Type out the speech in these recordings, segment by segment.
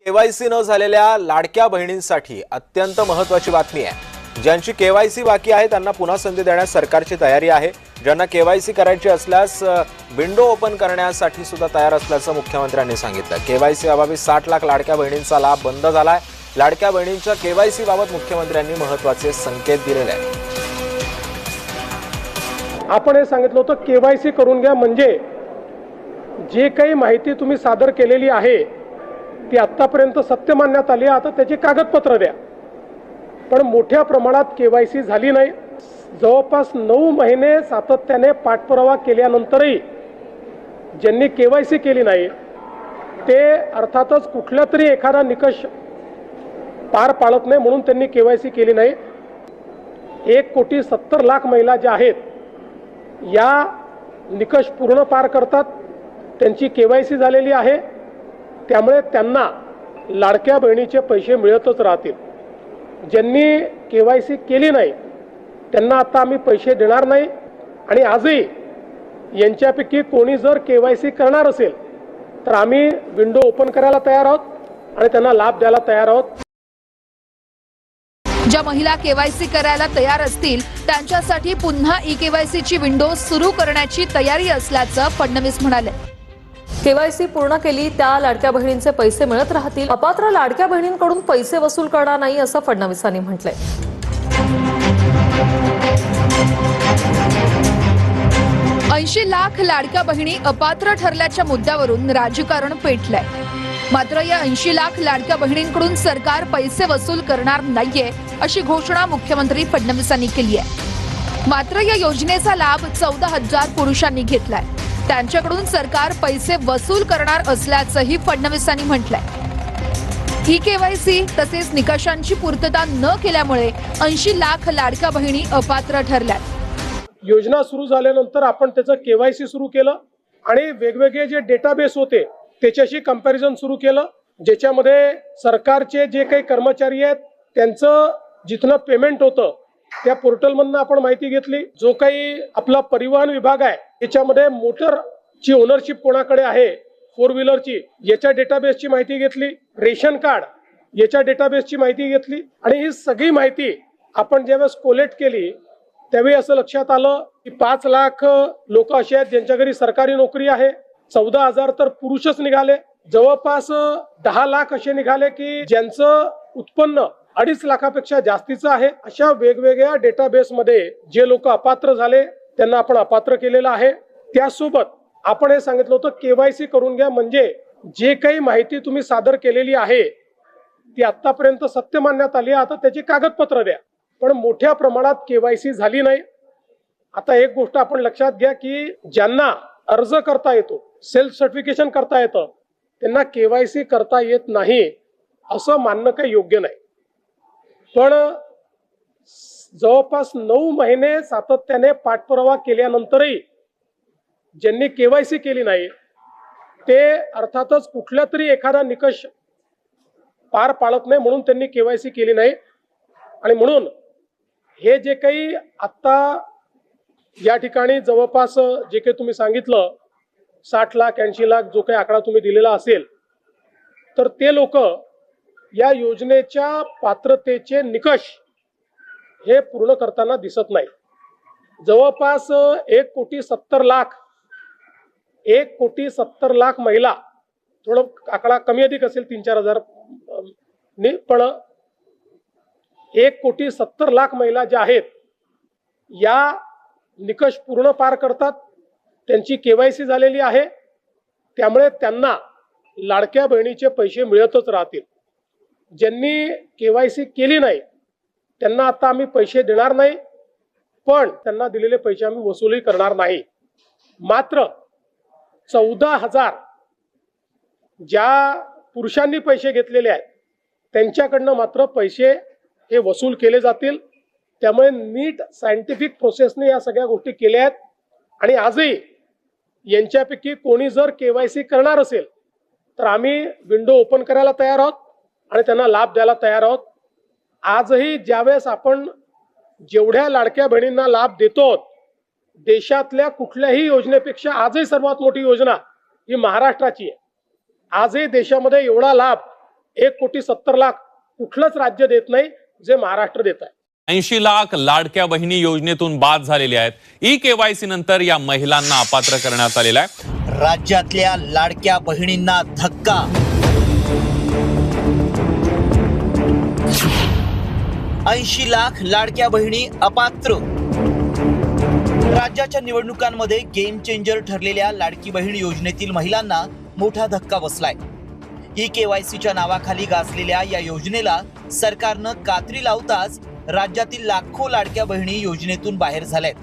KYC न झालेल्या लाडक्या बहिणींसाठी अत्यंत महत्त्वाची बातमी आहे। ज्यांची केवायसी बाकी आहे त्यांना पुन्हा संधी देण्यास सरकारची तयारी आहे। ज्यांना केवायसी करायची असल्यास विंडो ओपन करण्यासाठी सुद्धा तयार असल्याचं मुख्यमंत्र्यांनी सांगितलं। केवायसी अभावी 60 लाख लाडक्या बहिणींचा लाभ बंद झालाय। लाडक्या बहिणींच्या केवायसी बाबत मुख्यमंत्र्यांनी महत्त्वाचे संकेत दिलेले आहेत। आपण हे सांगितलं होतं केवायसी करून घ्या, म्हणजे जे काही माहिती तुम्ही सादर केलेली आहे ती आतापर्यंत सत्य मानण्यात आली, आता त्याची कागदपत्र द्या। पण मोठ्या प्रमाणात केवायसी झाली नाही। जवळपास 9 महिने सातत्याने पाठपुरावा केल्यानंतरही ज्यांनी केवायसी केली नाही ते अर्थातच कुठला तरी एखादा निकष पार पाडत नाही, म्हणून त्यांनी केवायसी केली नाही। 1,70,00,000 महिला ज्या आहेत या निकष पूर्ण पार करतात, त्यांची केवायसी झालेली आहे, त्यामुळे त्यांना लाडक्या बहिणीचे पैसे मिळतच राहतील। ज्यांनी केवायसी केली नाही त्यांना आता आम्ही पैसे देणार नाही। आणि आजही यांच्यापैकी कोणी जर केवायसी करणार असेल तर आम्ही विंडो ओपन करायला तयार आहोत आणि त्यांना लाभ द्यायला तयार आहोत। ज्या महिला केवायसी करायला तयार असतील त्यांच्यासाठी पुन्हा ई-केवायसीची विंडो सुरू करण्याची तयारी असल्याचं फडणवीस म्हणाले। केवायसी पूर्ण केली त्या लाडक्या बहिणींचे पैसे मिळत राहतील। अपात्र लाडक्या बहिणींकडून पैसे वसूल करणार नाही असं फडणवीसांनी म्हटलंय। 80 लाख लाडक्या बहिणी अपात्र ठरल्याच्या मुद्द्यावरून राजकारण पेटलंय। मात्र या 80 लाख लाडक्या बहिणींकडून सरकार पैसे वसूल करणार नाहीये अशी घोषणा मुख्यमंत्री फडणवीसांनी केली आहे। मात्र या योजनेचा लाभ 14,000 पुरुषांनी घेतलाय। त्यांच्याकडून सरकार पैसे वसूल करणार असल्याचंही फडणवीसांनी म्हटलंय। ई-केवायसी तसेच निकषांची पूर्तता न केल्यामुळे 80 लाख लाडक्या बहिणी अपात्र ठरल्यात। योजना सुरू झाल्यानंतर आपण त्याचं केवायसी सुरू केलं आणि वेगवेगळे जे डेटाबेस होते त्याच्याशी कंपॅरिझन सुरू केलं, ज्याच्यामध्ये सरकारचे जे काही कर्मचारी आहेत त्यांचं जिथनं पेमेंट होतं त्या पोर्टलमधनं आपण माहिती घेतली। जो काही आपला परिवहन विभाग आहे त्याच्यामध्ये मोटरची ओनरशिप कोणाकडे आहे, 4 व्हीलरची, याच्या डेटाबेसची माहिती घेतली। रेशन कार्ड याच्या डेटाबेसची माहिती घेतली आणि ही सगळी माहिती आपण ज्यावेळेस कोलेक्ट केली त्यावेळी असं लक्षात आलं की 5 लाख लोक असे आहेत ज्यांच्या घरी सरकारी नोकरी आहे। 14,000 तर पुरुषच निघाले। जवळपास 10 लाख असे निघाले की ज्यांचं उत्पन्न 2.5 लाखापेक्षा जास्तीचं आहे। अशा वेगवेगळ्या डेटाबेसमध्ये जे लोक अपात्र झाले त्यांना आपण अपात्र केलेलं आहे। त्यासोबत आपण हे सांगितलं होतं केवायसी करून घ्या, म्हणजे जे काही माहिती तुम्ही सादर केलेली आहे ती आतापर्यंत सत्य मानण्यात आली, आता त्याची कागदपत्र द्या। पण मोठ्या प्रमाणात केवायसी झाली नाही। आता एक गोष्ट आपण लक्षात घ्या की ज्यांना अर्ज करता येतो, सेल्फ सर्टिफिकेशन करता येतं, त्यांना केवायसी करता येत नाही असं मानणं काही योग्य नाही। पण जवळपास 9 महिने सातत्याने पाठपुरावा केल्यानंतरही ज्यांनी केवायसी केली नाही ते अर्थातच कुठला तरी एखादा निकष पार पाडत नाही, म्हणून त्यांनी केवायसी केली नाही। आणि म्हणून हे जे काही आता या ठिकाणी जवळपास जे काही तुम्ही सांगितलं 60 लाख 80 लाख जो काही आकडा तुम्ही दिलेला असेल, तर ते लोक या योजनेच्या पात्रतेचे निकष हे पूर्ण करताना दिसत नाही। जवळपास 1,70,00,000 महिला, थोडं आकडा कमी अधिक असेल 3-4 हजार, पण 1,70,00,000 महिला ज्या आहेत या निकष पूर्ण पार करतात, त्यांची केवायसी झालेली आहे, त्यामुळे त्यांना लाडक्या बहिणीचे पैसे मिळतच राहतील। ज्यांनी केवायसी केली नाही त्यांना आता आम्ही पैसे देणार नाही, पण त्यांना दिलेले पैसे आम्ही वसूलही करणार नाही। मात्र 14,000 ज्या पुरुषांनी पैसे घेतलेले आहेत त्यांच्याकडनं मात्र पैसे हे वसूल केले जातील। त्यामुळे नीट सायंटिफिक प्रोसेसने या सगळ्या गोष्टी केल्या आहेत आणि आजही यांच्यापैकी कोणी जर केवायसी करणार असेल तर आम्ही विंडो ओपन करायला तयार आहोत आणि त्यांना लाभ द्यायला तयार आहोत। आजही ज्यावेळेस आपण जेवढ्या लाडक्या बहिणींना लाभ देतो, देशातल्या कुठल्याही योजनेपेक्षा आजही सर्वात मोठी योजना ही महाराष्ट्राची आहे। आजही देशामध्ये एवढा लाभ 1,70,00,000 कुठलंच राज्य देत नाही जे महाराष्ट्र देत आहे. 80 लाख लाडक्या बहिणी योजनेतून बाद झालेल्या आहेत. ई-केवायसी नंतर या महिलांना अपात्र करण्यात आलेला आहे. राज्यातल्या लाडक्या बहिणींना धक्का. 80 लाख लाडक्या बहिणी अपात्र. राज्याच्या निवडणुकांमध्ये गेम चेंजर ठरलेल्या लाडकी बहीण योजनेतील महिलांना मोठा धक्का बसलाय. ई-केवायसीच्या नावाखाली गाजलेल्या या योजनेला सरकारनं कात्री लावताच राज्यातील लाखो लाडक्या बहिणी योजनेतून बाहेर झाल्यात.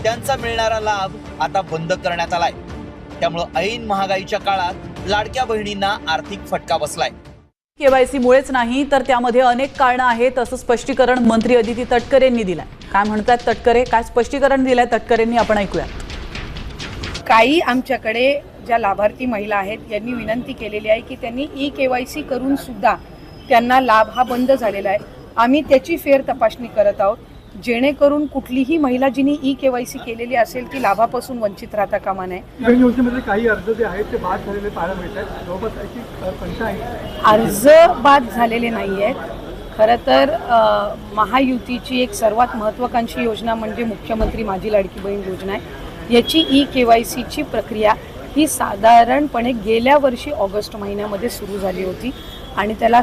त्यांचा मिळणारा लाभ आता बंद करण्यात आलाय. त्यामुळे ऐन महागाईच्या काळात लाडक्या बहिणींना आर्थिक फटका बसलाय. केवायसी मुळेच नाही तर त्यामध्ये अनेक कारणं आहेत असं स्पष्टीकरण मंत्री अदिती तटकरेंनी दिलंय. काय म्हणतात तटकरे, काय स्पष्टीकरण दिलंय तटकरेंनी, आपण ऐकूया. काही आमच्याकडे ज्या लाभार्थी महिला आहेत यांनी विनंती केलेली आहे की त्यांनी ई-केवायसी करून सुद्धा त्यांना लाभ हा बंद झालेला आहे. आम्ही त्याची फेर तपासणी करत आहोत जेणेकरून कुठलीही महिला जिने ई-केवायसी केलेली असेल ती लाभापासून वंचित राहता कामा नये. या योजनेमध्ये काही अर्ज जे आहेत ते बाद झालेले पाहायला मिळत आहेत. जवळपास अशी संख्या आहे. अर्ज बाद झालेले नाही आहेत. खरं तर महायुतीची एक सर्वात महत्त्वाकांक्षी योजना म्हणजे मुख्यमंत्री माझी लाडकी बहीण योजना आहे. याची ई-केवायसीची प्रक्रिया ही साधारणपणे गेल्या वर्षी ऑगस्ट महिन्यामध्ये सुरू झाली होती आणि त्याला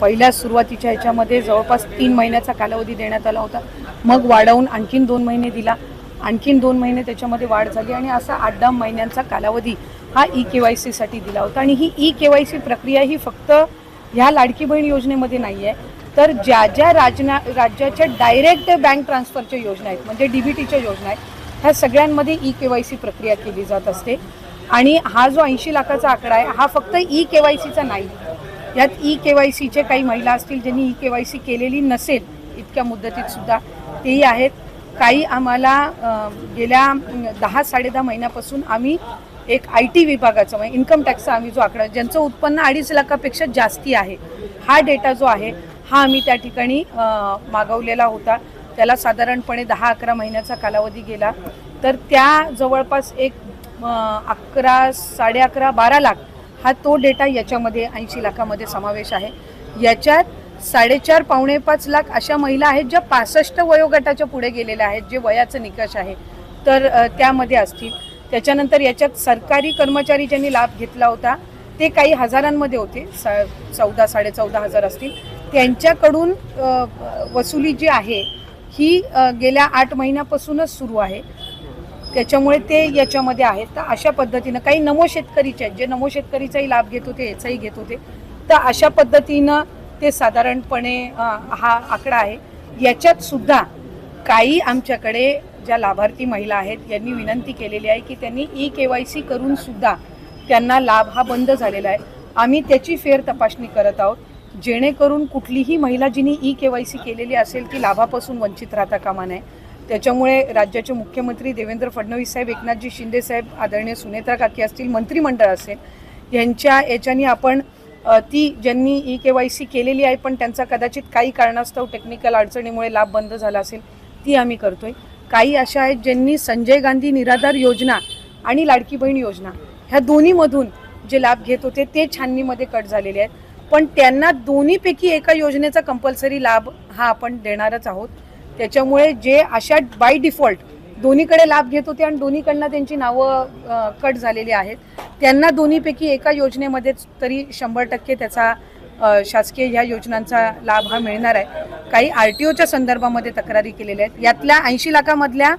पहिल्या सुरुवातीच्या ह्याच्यामध्ये जवळपास 3 महिन्याचा कालावधी देण्यात आला होता. मग वाढवून आणखीन 2 महिने दिला, आणखीन 2 महिने त्याच्यामध्ये वाढ झाली आणि असा 8-10 महिन्यांचा कालावधी हा ई-केवायसीसाठी दिला होता. आणि ही ई-केवायसी प्रक्रिया ही फक्त ह्या लाडकी बहीण योजनेमध्ये नाही आहे, तर ज्या ज्या राज्याच्या डायरेक्ट बँक ट्रान्सफरच्या योजना आहेत म्हणजे DBTच्या योजना आहेत ह्या सगळ्यांमध्ये ई-केवायसी प्रक्रिया केली जात असते. आणि हा जो 80 लाखाचा आकडा आहे हा फक्त ई-केवायसीचा नाही. यात ई-केवायसीचे काही महिला असतील ज्यांनी ई-केवायसी केलेली नसेल इतक्या मुदतीत सुद्धा तेही आहेत. काही आम्हाला गेल्या 10-10.5 महिन्यापासून आम्ही एक IT विभागाचा म्हणजे इन्कम टॅक्सचा आम्ही जो आकडा ज्यांचं उत्पन्न 2.5 लाखापेक्षा जास्ती आहे हा डेटा जो आहे हा आम्ही त्या ठिकाणी मागवलेला होता. त्याला साधारणपणे 10-11 महिन्याचा कालावधी गेला तर त्या जवळपास एक 11, 11.5, 12 लाख हा तो डेटा याच्यामध्ये 80 लाखामध्ये समावेश आहे. याच्यात 4.5 पावणे 5 लाख अशा महिला आहेत ज्या 65 वयोगटाच्या पुढे गेलेल्या आहेत जे वयाचं निकष आहे तर त्यामध्ये असतील. त्याच्यानंतर याच्यात सरकारी कर्मचारी ज्यांनी लाभ घेतला होता ते काही हजारांमध्ये होते, 14,000-14,500 हजार असतील. त्यांच्याकडून वसुली जी आहे ही गेल्या 8 महिन्यापासूनच सुरू आहे. त्याच्यामुळे ते याच्यामध्ये आहेत. तर अशा पद्धतीनं काही नमो शेतकरीचे आहेत जे नमो शेतकरीचाही लाभ घेत होते याचाही घेत होते. तर अशा पद्धतीनं ते साधारणपणे हा आकडा आहे. याच्यात सुद्धा काही आमच्याकडे ज्या लाभार्थी महिला आहेत यांनी विनंती केलेली आहे की त्यांनी ई-केवायसी करून सुद्धा त्यांना लाभ हा बंद झालेला आहे. आम्ही त्याची फेर तपासणी करत आहोत जेणेकरून कुठलीही महिला जिने ई-केवायसी केलेली असेल ती लाभापासून वंचित राहता कामा नये. त्याच्यामुळे राज्याचे मुख्यमंत्री देवेंद्र फडणवीस साहेब, एकनाथजी शिंदे साहेब, आदरणीय सुनेत्रा काकी असतील, मंत्रिमंडळ असेल यांच्या याच्याने आपण ती ज्यांनी ई-केवायसी केलेली आहे पण त्यांचा कदाचित काही कारणास्तव टेक्निकल अडचणीमुळे लाभ बंद झाला असेल ती आम्ही करतोय. काही अशा आहेत ज्यांनी संजय गांधी निराधार योजना आणि लाडकी बहीण योजना ह्या दोन्हीमधून जे लाभ घेत होते ते छाननीमध्ये कट झालेले आहेत. पण त्यांना दोन्हीपैकी एका योजनेचा कंपल्सरी लाभ हा आपण देणारच आहोत. त्याच्यामुळे जे अशा बाय डिफॉल्ट दोन्हीकडे लाभ घेत होते आणि दोन्हीकडनं त्यांची नावं कट झालेली आहेत त्यांना दोन्हीपैकी एका योजनेमध्येच तरी 100% त्याचा शासकीय ह्या योजनांचा लाभ हा मिळणार आहे. काही RTOच्या संदर्भामध्ये तक्रारी केलेल्या आहेत. यातल्या 80 लाखामधल्या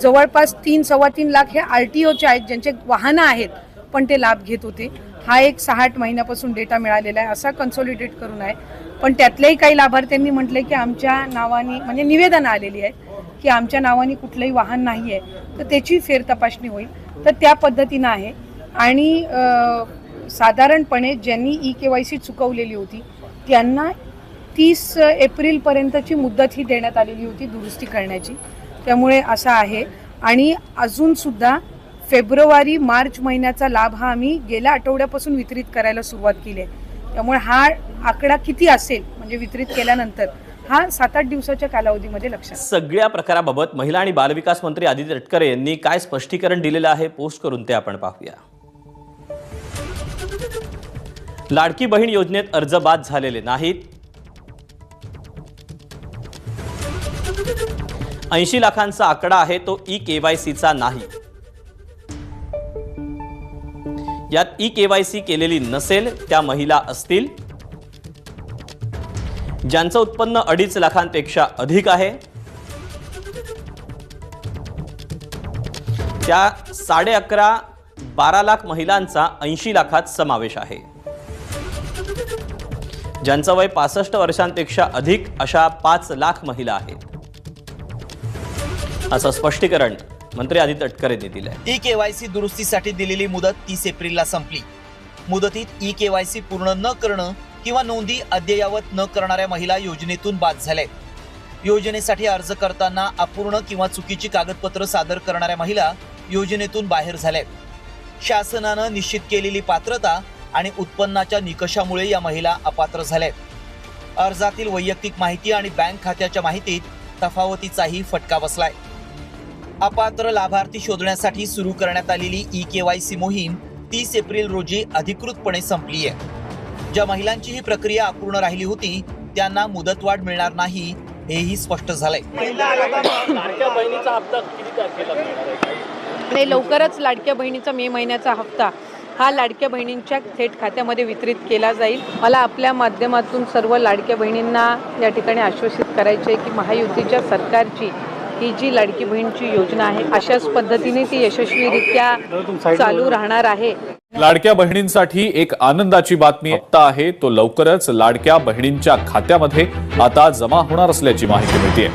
जवळपास 3-3.25 लाख हे RTOचे आहेत ज्यांचे वाहनं आहेत पण ते लाभ घेत होते. हा एक 6-8 महिन्यापासून डेटा मिळालेला आहे असा कन्सॉलिडेट करून आहे. पण त्यातल्याही काही लाभार्थ्यांनी म्हटले की आमच्या नावाने म्हणजे निवेदनं आलेली आहेत की आमच्या नावाने कुठलंही वाहन नाही आहे तर त्याची फेर तपासणी होईल. तर त्या पद्धतीनं आहे. आणि साधारणपणे ज्यांनी ई-केवायसी चुकवलेली होती त्यांना 30 एप्रिलपर्यंतची मुदत ही देण्यात आलेली होती दुरुस्ती करण्याची. त्यामुळे असं आहे. आणि अजूनसुद्धा फेब्रुवारी मार्च महिन्याचा लाभ हा आम्ही गेल्या आठवड्यापासून वितरित करायला सुरुवात केली आहे. त्यामुळे हा आकडा किती असेल म्हणजे वितरित केल्यानंतर हा 7-8 दिवसाच्या कालावधीमध्ये लक्षात. सगळ्या प्रकाराबाबत महिला आणि बालविकास मंत्री अदिती तटकरे यांनी काय स्पष्टीकरण दिलेलं आहे पोस्ट करून ते आपण पाहूया. लाडकी बहीण योजनेत अर्ज बाद झालेले नाहीत. 80 लाखांचा आकडा आहे तो ई-केवायसीचा नाही. यात ई-केवायसी केलेली नसेल त्या महिला असतील ज्यांचं उत्पन्न 2.5 लाखांपेक्षा अधिक आहे. त्या 11.5-12 लाख महिलांचा 80 लाखात समावेश आहे. ज्यांचं वय 65 वर्षांपेक्षा अधिक अशा 5 लाख महिला आहेत, असं स्पष्टीकरण मंत्री आदित्य तटकरे यांनी दिलंय. ई-केवायसी दुरुस्तीसाठी दिलेली मुदत 30 एप्रिलला संपली. मुदतीत ई-केवायसी पूर्ण न करणं किंवा नोंदी अद्ययावत न करणाऱ्या महिला योजनेतून बाद झाल्या. योजनेसाठी अर्ज करताना अपूर्ण किंवा चुकीची कागदपत्र सादर करणाऱ्या महिला योजनेतून बाहेर झाल्या. शासनानं निश्चित केलेली पात्रता आणि उत्पन्नाच्या निकषामुळे या महिला अपात्र झाल्या. अर्जातील वैयक्तिक माहिती आणि बँक खात्याच्या माहितीत तफावतीचाही फटका बसलाय. अपात्र लाभार्थी शोधण्यासाठी सुरू करण्यात आलेली ई-केवायसी मोहीम 30 एप्रिल रोजी अधिकृतपणे संपली आहे. ज्या महिलांची ही प्रक्रिया अपूर्ण राहिली होती त्यांना मुदतवाढ मिळणार नाही हेही स्पष्ट झालंय. लवकरच लाडक्या बहिणीचा मे महिन्याचा हप्ता हा लाडक्या बहिणींच्या थेट खात्यामध्ये वितरित केला जाईल. मला आपल्या माध्यमातून सर्व लाडक्या बहिणींना या ठिकाणी आश्वासित करायचे आहे की महायुतीच्या सरकारची ही जी लाडकी बहीणची योजना आहे अशाच पद्धतीने ती यशस्वीरित्या चालू राहणार आहे. लाडक्या बहिणींसाठी एक आनंदाची बातमी हप्ता आहे तो लवकरच लाडक्या बहिणींच्या खात्यामध्ये आता जमा होणार असल्याची माहिती मिळते.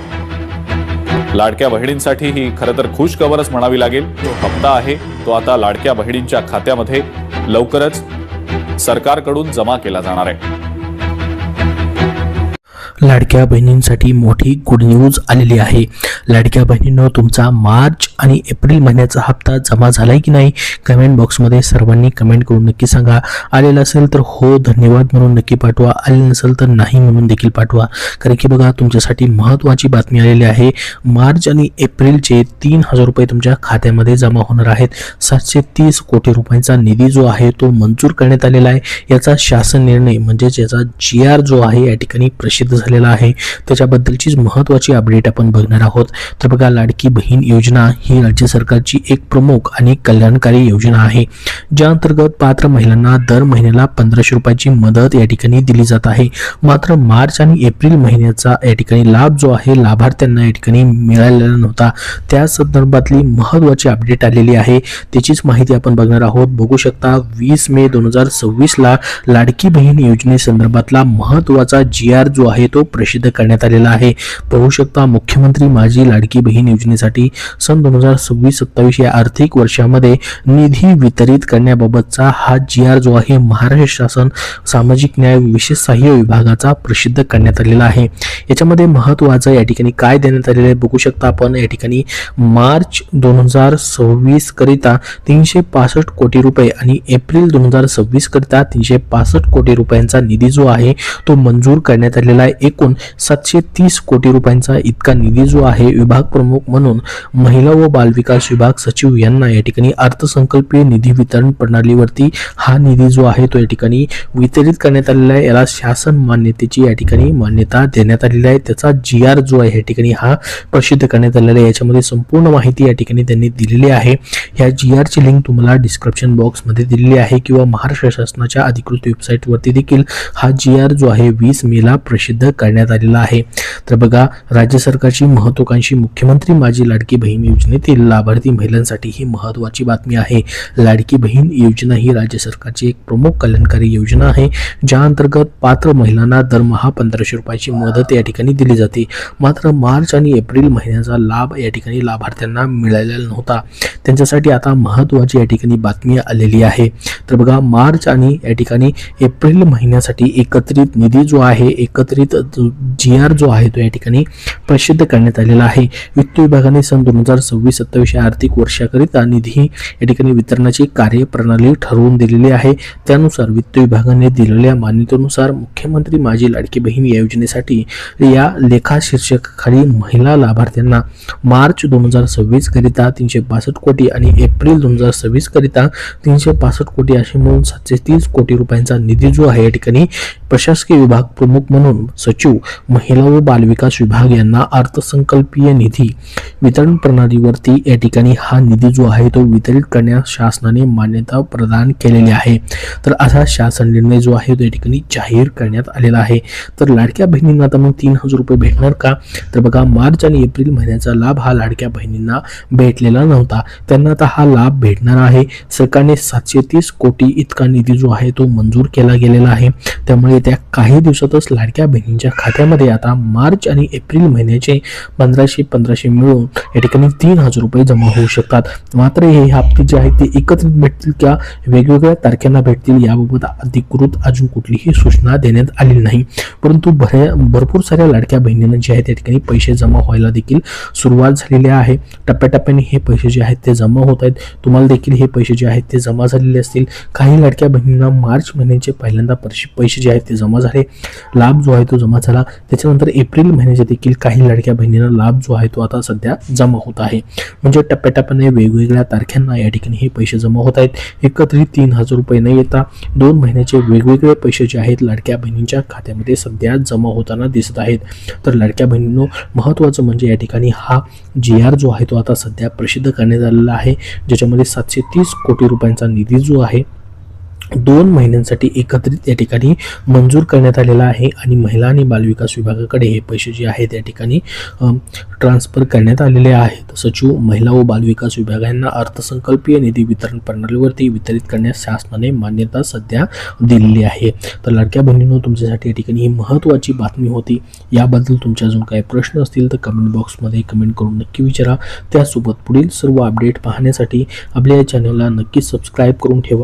लाडक्या बहिणींसाठी ही खरं तर खुश खबरच म्हणावी लागेल. तो हप्ता आहे तो आता लाडक्या बहिणींच्या खात्यामध्ये लवकरच सरकारकडून जमा केला जाणार आहे. लाडक्या बहिणींसाठी मोठी गुड न्यूज आलेली आहे. लाडक्या बहिणींनो, तुमचा मार्च आणि एप्रिल महिन्याचा हप्ता जमा झालाय की नाही कमेंट बॉक्समध्ये सर्वांनी कमेंट करून नक्की सांगा. आलेला असेल तर हो धन्यवाद म्हणून नक्की पाठवा, आले नसेल तर नाही म्हणून देखील पाठवा. कारण की बघा तुमच्यासाठी महत्त्वाची बातमी आलेली आहे. मार्च आणि एप्रिलचे 3,000 रुपये तुमच्या खात्यामध्ये जमा होणार आहेत. 730 कोटी रुपयांचा निधी जो आहे तो मंजूर करण्यात आलेला आहे. याचा शासन निर्णय म्हणजेच याचा GR जो आहे या ठिकाणी प्रसिद्ध झालेला आहे. त्याच्याबद्दलचीच महत्त्वाची अपडेट आपण बघणार आहोत. तर बघा लाडकी बहीण योजना ही राज्य सरकारची एक प्रमुख आणि कल्याणकारी योजना आहे, ज्या अंतर्गत पात्र महिलांना दर महिन्याला 1500 रुपयाची मदत या ठिकाणी दिली जात आहे. मात्र मार्च आणि एप्रिल महिन्याचा या ठिकाणी लाभ जो आहे लाभार्थ्यांना या ठिकाणी मिळालेला नव्हता. त्या संदर्भातली महत्त्वाची अपडेट आलेली आहे, त्याचीच माहिती आपण बघणार आहोत. बघू शकता 20 मे 2026 ला लाडकी बहीण योजनेसंदर्भातला महत्त्वाचा GR जो आहे तो प्रसिद्ध करण्यात आलेला आहे. पाहू शकता मुख्यमंत्री माझी लाडकी बहीण योजनेसाठी सन 2026-27 या आर्थिक वर्षामध्ये निधी वितरित करण्याबाबतचा हा GR जो आहे महाराष्ट्र शासन सामाजिक न्याय विशेष सहाय्य विभागाचा प्रसिद्ध करण्यात आलेला आहे. याच्यामध्ये महत्त्वाचं या ठिकाणी काय देण्यात आलेलं आहे बघू शकता आपण. या ठिकाणी मार्च 2026 करिता 365 कोटी रुपये आणि एप्रिल 2026 करिता 365 कोटी रुपयांचा निधी जो आहे तो मंजूर करण्यात आलेला आहे. एकूण 730 कोटी रुपयांचा इतका निधी जो आहे विभाग प्रमुख म्हणून महिला व बालविकास विभाग सचिव यांना या ठिकाणी अर्थसंकल्पीय निधी वितरण प्रणालीवरती हा निधी जो आहे तो या ठिकाणी वितरित करण्यात आलेला आहे. याला शासन मान्यतेची या ठिकाणी मान्यता देण्यात आलेली आहे. त्याचा GR जो आहे या ठिकाणी हा प्रसिद्ध करण्यात आलेला आहे. याच्यामध्ये संपूर्ण माहिती या ठिकाणी त्यांनी दिलेली आहे. या GR ची लिंक तुम्हाला डिस्क्रिप्शन बॉक्समध्ये दिलेली आहे किंवा महाराष्ट्र शासनाच्या अधिकृत वेबसाईटवरती देखील हा GR जो आहे 20 मेला प्रसिद्ध करण्यात आलेला आहे. तर बघा राज्य सरकारची महत्त्वाकांक्षी मुख्यमंत्री माझी लाडकी बहीण योजनेतील लाभार्थी महिलांसाठी ही महत्त्वाची बातमी आहे. लाडकी बहीण योजना ही राज्य सरकारची एक प्रमुख कल्याणकारी योजना आहे, ज्या अंतर्गत पात्र महिलांना दरमहा 1500 रुपयाची मदत या ठिकाणी दिली जाते. मात्र मार्च आणि एप्रिल महिन्याचा लाभ या ठिकाणी लाभार्थ्यांना मिळालेला नव्हता. त्यांच्यासाठी आता महत्त्वाची या ठिकाणी बातमी आलेली आहे. तर बघा मार्च आणि या ठिकाणी एप्रिल महिन्यासाठी एकत्रित निधी जो आहे एकत्रित GR जो आहे तो या ठिकाणी प्रसिद्ध करण्यात आलेला आहे. वित्त विभागाने सन 2026-27 या आर्थिक वर्षाकरिता निधी या ठिकाणी वितरणाची कार्यप्रणाली ठरवून दिलेली आहे. त्यानुसार वित्त विभागाने दिलेल्या मान्यतेनुसार मुख्यमंत्री माझी लाडकी बहीण या योजनेसाठी या लेखा शीर्षकाखाली महिला लाभार्थ्यांना मार्च 2026 करिता 362 कोटी आणि एप्रिल 2026 करिता 365 कोटी असे मिळून 730 कोटी रुपयांचा निधी जो आहे या ठिकाणी प्रशासकीय विभाग प्रमुख म्हणून सचिव महिला व बालविकास विभाग यांना अर्थसंकल्पीय निधी वितरण प्रणालीवरती या ठिकाणी हा निधी जो आहे तो वितरित करण्यास शासनाने मान्यता प्रदान केलेली आहे. तर असा शासन निर्णय जो आहे तो या ठिकाणी जाहीर करण्यात आलेला आहे. तर लाडक्या बहिणींना आता मग 3000 रुपये भेटणार का? तर बघा, मार्च आणि एप्रिल महिन्याचा लाभ हा लाडक्या बहिणींना भेटलेला नव्हता, त्यांना आता हा लाभ भेटणार आहे. सरकारने 730 कोटी इतका निधी जो आहे तो मंजूर केला गेलेला आहे. त्यामुळे त्या काही दिवसातच लाडक्या बहिणींच्या खात्यामध्ये आता मार्च आणि एप्रिल महिन्याचे 1500 मिळून या ठिकाणी 3000 रुपये जमा होऊ शकतात. मात्र हे हप्ते जे आहेत ते एकत्रित भेटतील का वेगवेगळ्या तारखेला भेटतील याबाबत अधिकृत अजून कुठलीही सूचना देण्यात आलेली नाही. परंतु भरपूर साऱ्या लाडक्या बहिणींना जे आहेत त्या ठिकाणी पैसे जमा व्हायला देखील सुरुवात झालेली आहे. टप्प्याटप्प्याने हे पैसे जे आहेत ते जमा होत आहेत. तुम्हाला देखील हे पैसे जे आहेत ते जमा झालेले असतील. काही लाडक्या बहिणींना मार्च महिन्याचे पहिल्यांदा पैसे जे आहेत ते जमा झाले, लाभ जो आहे तो जमा झाला. त्याच्यानंतर एप्रिल महिन्याचे देखील काही लाडक्या बहिणींना लाभ जो आहे तो आता सध्या जमा होत आहे. म्हणजे टप्प्याटप्प्याने वेगवेगळ्या तारखांना या ठिकाणी हे पैसे जमा होत आहेत. एकत्रित 3000 रुपये न येता 2 महिन्याचे वेगवेगळे पैसे जे आहेत लाडक्या बहिणींच्या खात्यामध्ये सध्या जमा होताना दिसत आहेत. तर लाडक्या बहिणींनो, महत्त्वाचं म्हणजे या ठिकाणी हा GR जो आहे तो आता सध्या प्रसिद्ध करण्यात आलेला आहे, ज्याच्यामध्ये 730 कोटी रुपयांचा निधी जो आहे 2 महिन्यांसाठी एकत्रित या ठिकाणी मंजूर करण्यात आलेला आहे. आणि महिला आणि बालविकास विभागाकडे हे पैसे जे आहेत त्या ठिकाणी ट्रान्सफर करण्यात आलेले आहेत. सचिव महिला व बालविकास विभागांना अर्थसंकल्पीय निधी वितरण प्रणालीवरती वितरित करण्यास शासनाने मान्यता सध्या दिलेली आहे. तर लाडक्या बहिणींनो, तुमच्यासाठी या ठिकाणी ही महत्त्वाची बातमी होती. याबद्दल तुमचे अजून काही प्रश्न असतील तर कमेंट बॉक्समध्ये कमेंट करून नक्की विचारा. त्यासोबत पुढील सर्व अपडेट पाहण्यासाठी आपल्या या चॅनलला नक्की सबस्क्राईब करून ठेवा.